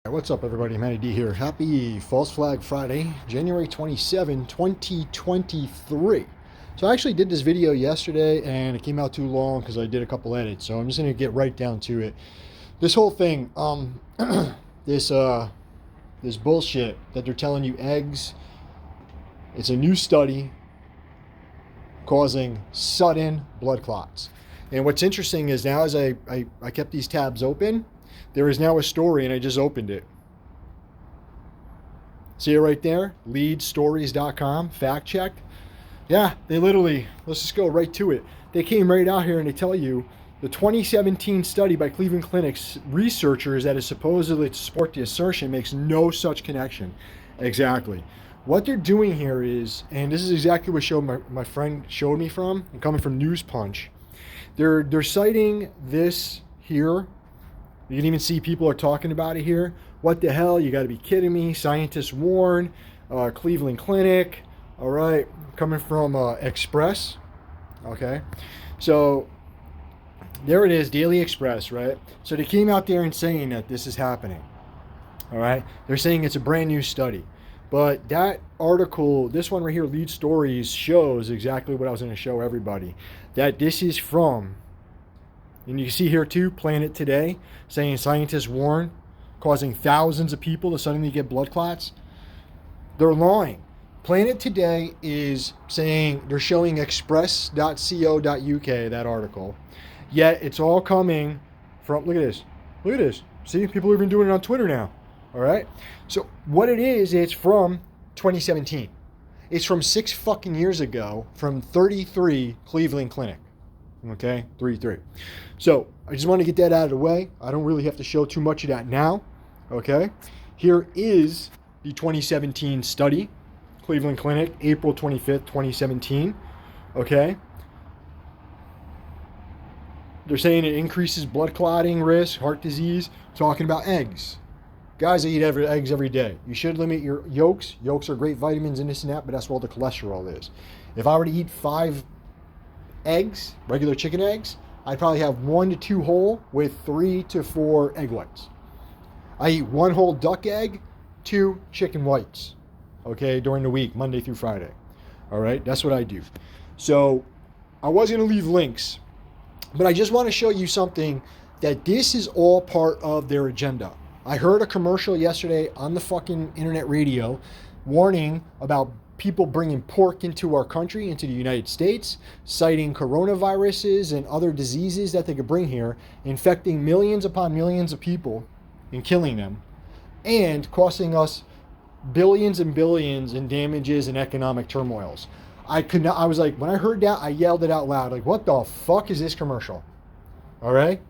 What's up, everybody? Manny D here. Happy False Flag Friday, January 27, 2023. So I actually did this video yesterday and it came out too long because I did a couple edits. So I'm just going to get right down to it. This whole thing, this bullshit that they're telling you eggs, it's a new study causing sudden blood clots. And what's interesting is now as I kept these tabs open, there is now a story, and I just opened it. See it right there? Leadstories.com, fact checked. Yeah, they literally, let's just go right to it. They came right out here and they tell you the 2017 study by Cleveland Clinic's researchers that is supposedly to support the assertion makes no such connection. Exactly. What they're doing here is, and this is exactly what my friend showed me from, and coming from News Punch, they're citing this here. You can even see people are talking about it here. What the hell? You got to be kidding me. Scientists warn. Cleveland Clinic. All right. Coming from Express. Okay. So there it is. Daily Express, right? So they came out there and saying that this is happening. All right. They're saying it's a brand new study. But that article, this one right here, Lead Stories, shows exactly what I was going to show everybody. That this is from... And you can see here too, Planet Today, saying scientists warn, causing thousands of people to suddenly get blood clots. They're lying. Planet Today is saying, they're showing express.co.uk, that article. Yet it's all coming from, look at this. Look at this. See, people are even doing it on Twitter now. All right. So what it is, it's from 2017. It's from 6 fucking years ago from 33 Cleveland Clinic. Okay, 3-3. So I just want to get that out of the way. I don't really have to show too much of that now. Okay, here is the 2017 study, Cleveland Clinic, April 25th, 2017. Okay, they're saying it increases blood clotting risk, heart disease. Talking about eggs. Guys that eat eggs every day, you should limit your yolks. Yolks are great vitamins and this and that, but that's where all the cholesterol is. If I were to eat 5 eggs, regular chicken eggs, I'd probably have 1 to 2 whole with 3 to 4 egg whites. I eat 1 whole duck egg, 2 chicken whites, okay, during the week, Monday through Friday. All right, that's what I do. So I was going to leave links, but I just want to show you something that this is all part of their agenda. I heard a commercial yesterday on the fucking internet radio warning about people bringing pork into our country, into the United States, citing coronaviruses and other diseases that they could bring here, infecting millions upon millions of people and killing them, and costing us billions and billions in damages and economic turmoils. I was like, when I heard that, I yelled it out loud, like, what the fuck is this commercial? All right?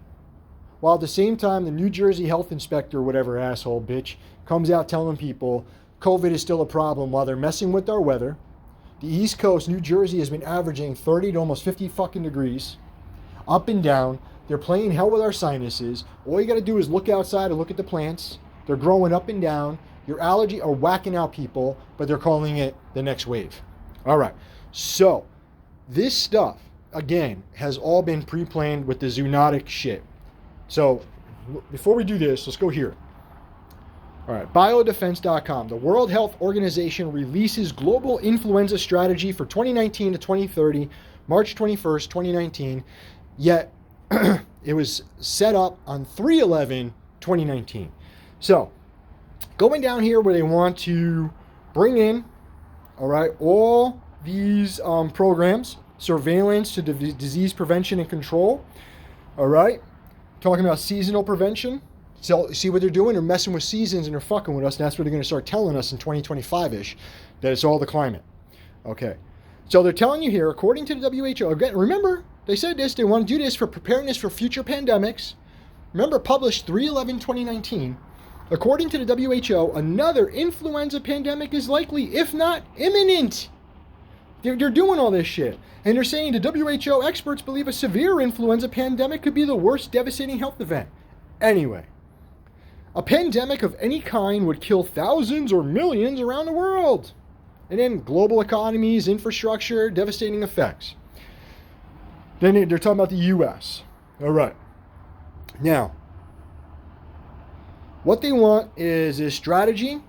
While at the same time, the New Jersey health inspector, whatever asshole bitch, comes out telling people COVID is still a problem while they're messing with our weather. The East Coast, New Jersey, has been averaging 30 to almost 50 fucking degrees, up and down. They're playing hell with our sinuses. All you got to do is look outside and look at the plants. They're growing up and down. Your allergy are whacking out people, but they're calling it the next wave. All right. So this stuff, again, has all been pre-planned with the zoonotic shit. So before we do this, let's go here. All right, biodefense.com. The World Health Organization releases global influenza strategy for 2019 to 2030, March 21st, 2019. Yet it was set up on 3/11/2019. So going down here where they want to bring in, all right, all these programs, surveillance to disease prevention and control, all right, talking about seasonal prevention. So see what they're doing? They're messing with seasons and they're fucking with us. And that's what they're going to start telling us in 2025-ish, that it's all the climate. Okay. So they're telling you here, according to the WHO, again, remember, they said this, they want to do this for preparedness for future pandemics. Remember, published 3/11/2019. According to the WHO, another influenza pandemic is likely, if not imminent. They're doing all this shit. And they're saying the WHO experts believe a severe influenza pandemic could be the worst devastating health event. Anyway. A pandemic of any kind would kill thousands or millions around the world. And then global economies, infrastructure, devastating effects. Then they're talking about the U.S. All right. Now, What they want is a strategy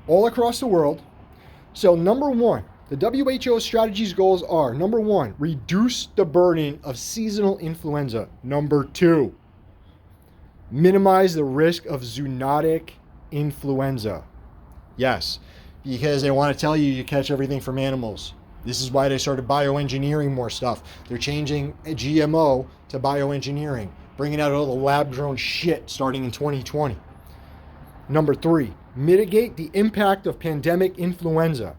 all across the world. So number one, the WHO strategy's goals are, number one, reduce the burden of seasonal influenza. Number two, minimize the risk of zoonotic influenza. Yes, because they want to tell you you catch everything from animals. This is why they started bioengineering more stuff. They're changing GMO to bioengineering, bringing out all the lab-grown shit starting in 2020. Number three, mitigate the impact of pandemic influenza.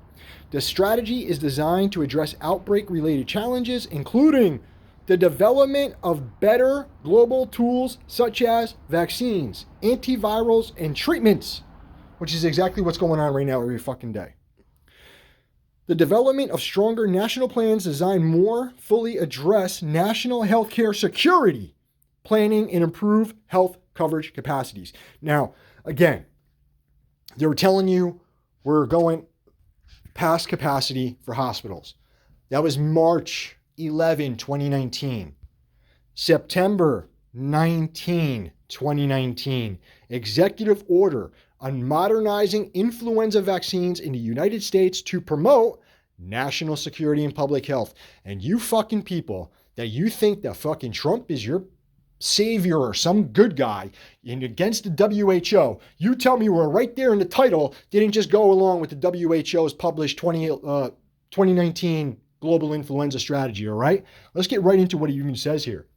The strategy is designed to address outbreak-related challenges, including the development of better global tools such as vaccines, antivirals, and treatments, which is exactly what's going on right now every fucking day. The development of stronger national plans designed more fully address national healthcare security, planning, and improve health coverage capacities. Now, again, they were telling you we're going past capacity for hospitals. That was March 11, 2019. September 19, 2019. Executive order on modernizing influenza vaccines in the United States to promote national security and public health. And you fucking people that you think that fucking Trump is your savior or some good guy and against the WHO, you tell me we're right there in the title, didn't just go along with the WHO's published 2019 global influenza strategy, all right? Let's get right into what it even says here.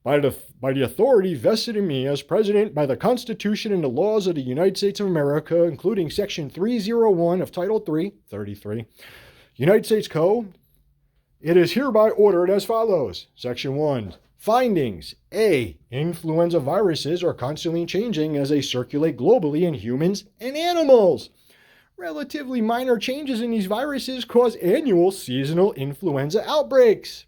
By the authority vested in me as president by the Constitution and the laws of the United States of America, including Section 301 of Title 33, United States Code, it is hereby ordered as follows. Section 1. Findings. A. Influenza viruses are constantly changing as they circulate globally in humans and animals. Relatively minor changes in these viruses cause annual seasonal influenza outbreaks,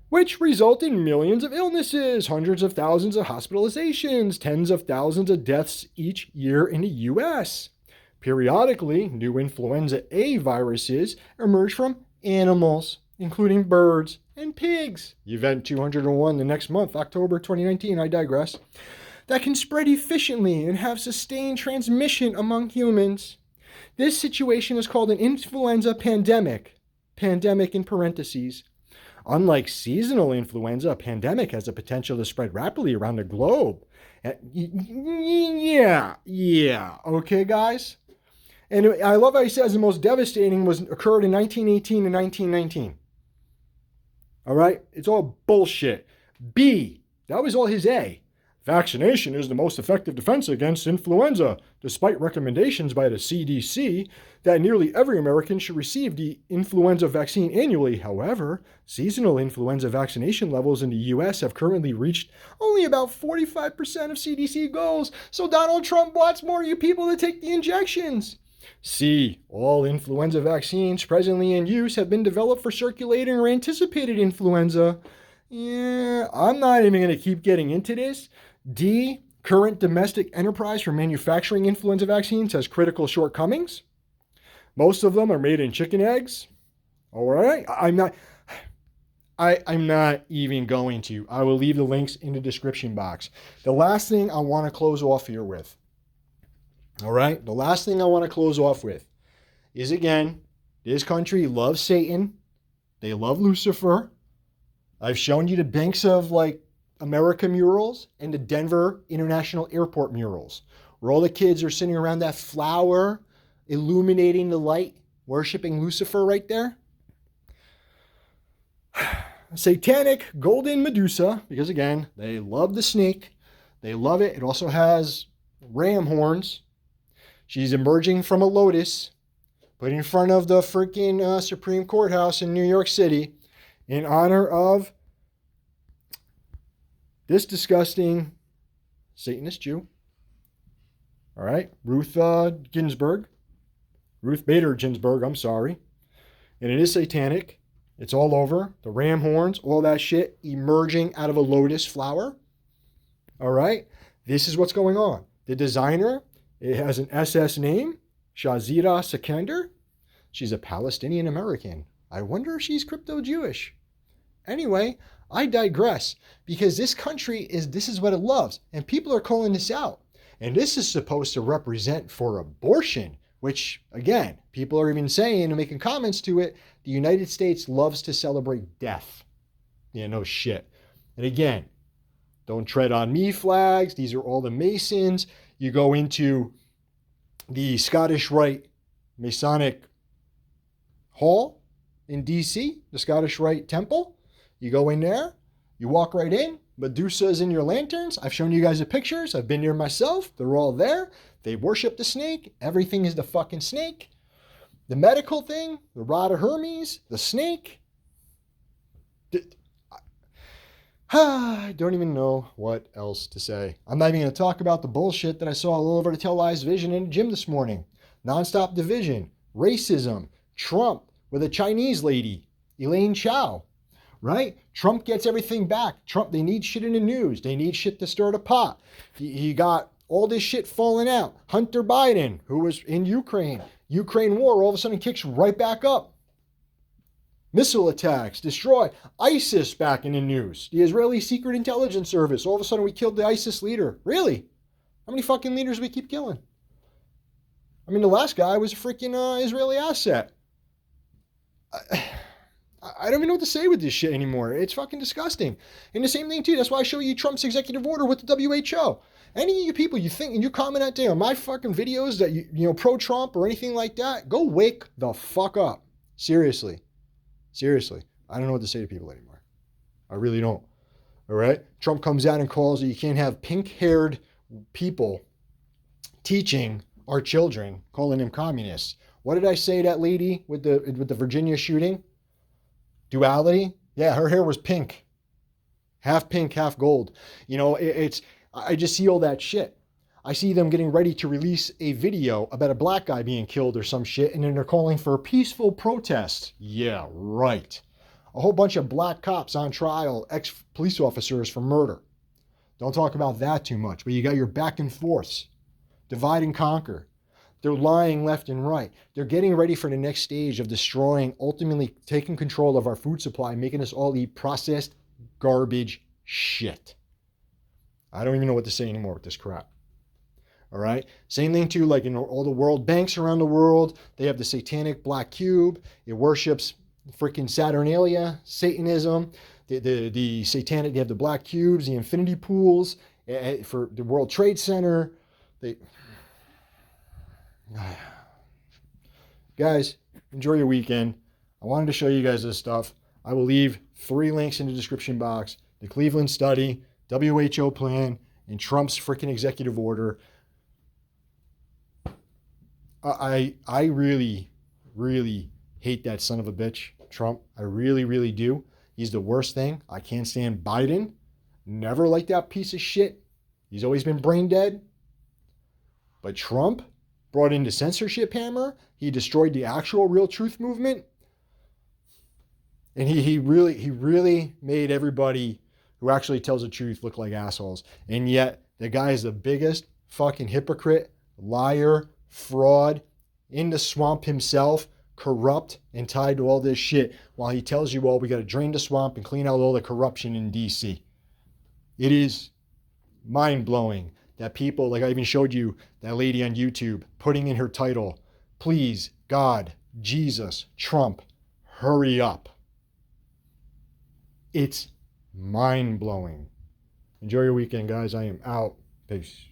which result in millions of illnesses, hundreds of thousands of hospitalizations, tens of thousands of deaths each year in the U.S. Periodically, new influenza A viruses emerge from animals, including birds and pigs. Event 201 the next month, October 2019, I digress. That can spread efficiently and have sustained transmission among humans. This situation is called an influenza pandemic. Pandemic in parentheses. Unlike seasonal influenza, a pandemic has the potential to spread rapidly around the globe. Yeah. Okay, guys? And I love how he says the most devastating occurred in 1918 and 1919. All right? It's all bullshit. B, that was all his A. Vaccination is the most effective defense against influenza, despite recommendations by the CDC that nearly every American should receive the influenza vaccine annually. However, seasonal influenza vaccination levels in the U.S. have currently reached only about 45% of CDC goals, so Donald Trump wants more of you people to take the injections. C. All influenza vaccines presently in use have been developed for circulating or anticipated influenza. Yeah, I'm not even going to keep getting into this. D. Current domestic enterprise for manufacturing influenza vaccines has critical shortcomings. Most of them are made in chicken eggs. All right? I'm not even going to. I will leave the links in the description box. The last thing I want to close off here with. All right? The last thing I want to close off with is, again, this country loves Satan. They love Lucifer. I've shown you the banks of, America murals and the Denver International Airport murals, where all the kids are sitting around that flower, illuminating the light, worshiping Lucifer right there. Satanic golden Medusa, because again, they love the snake. They love it. It also has ram horns. She's emerging from a lotus, put in front of the freaking Supreme Courthouse in New York City in honor of this disgusting Satanist Jew. All right. Ruth Bader Ginsburg, I'm sorry. And it is satanic. It's all over. The ram horns, all that shit emerging out of a lotus flower. All right. This is what's going on. The designer, it has an SS name, Shazira Sikander. She's a Palestinian American. I wonder if she's crypto-Jewish. Anyway, I digress because this this is what it loves. And people are calling this out. And this is supposed to represent for abortion, which, again, people are even saying and making comments to it. The United States loves to celebrate death. Yeah, no shit. And again, don't tread on me flags. These are all the Masons. You go into the Scottish Rite Masonic Hall in DC, the Scottish Rite Temple. You go in there, you walk right in. Medusa's in your lanterns. I've shown you guys the pictures. I've been there myself. They're all there. They worship the snake. Everything is the fucking snake. The medical thing, the rod of Hermes, the snake. I don't even know what else to say. I'm not even going to talk about the bullshit that I saw all over the televised vision in the gym this morning. Nonstop division, racism, Trump with a Chinese lady, Elaine Chao, right? Trump gets everything back. Trump, they need shit in the news. They need shit to stir the pot. He got all this shit falling out. Hunter Biden, who was in Ukraine war, all of a sudden kicks right back up. Missile attacks, destroy. ISIS back in the news. The Israeli Secret Intelligence Service. All of a sudden we killed the ISIS leader. Really? How many fucking leaders do we keep killing? I mean, the last guy was a freaking Israeli asset. I don't even know what to say with this shit anymore. It's fucking disgusting. And the same thing too. That's why I show you Trump's executive order with the WHO. Any of you people you think and you comment out there on my fucking videos that you know pro-Trump or anything like that, go wake the fuck up. Seriously. Seriously. I don't know what to say to people anymore. I really don't. All right? Trump comes out and calls that you can't have pink-haired people teaching our children, calling them communists. What did I say that lady with the Virginia shooting? Duality? Yeah, her hair was pink. Half pink, half gold. You know, I just see all that shit. I see them getting ready to release a video about a black guy being killed or some shit, and then they're calling for a peaceful protest. Yeah, right. A whole bunch of black cops on trial, ex-police officers for murder. Don't talk about that too much, but you got your back and forths. Divide and conquer. They're lying left and right. They're getting ready for the next stage of destroying, ultimately taking control of our food supply, making us all eat processed garbage shit. I don't even know what to say anymore with this crap. All right. Same thing too, like in all the world banks around the world, they have the satanic black cube. It worships freaking Saturnalia, Satanism. The satanic, they have the black cubes, the infinity pools for the World Trade Center. Guys, enjoy your weekend. I wanted to show you guys this stuff. I will leave 3 links in the description box. The Cleveland study, WHO plan, and Trump's freaking executive order. I really, really hate that son of a bitch, Trump. I really, really do. He's the worst thing. I can't stand Biden. Never liked that piece of shit. He's always been brain dead. But Trump brought in the censorship hammer. He destroyed the actual real truth movement. And he really made everybody who actually tells the truth look like assholes. And yet, the guy is the biggest fucking hypocrite, liar, fraud, in the swamp himself, corrupt, and tied to all this shit, while he tells you all we got to drain the swamp and clean out all the corruption in DC. It is mind-blowing that people, like I even showed you that lady on YouTube, putting in her title, please, God, Jesus, Trump, hurry up. It's mind-blowing. Enjoy your weekend, guys. I am out. Peace.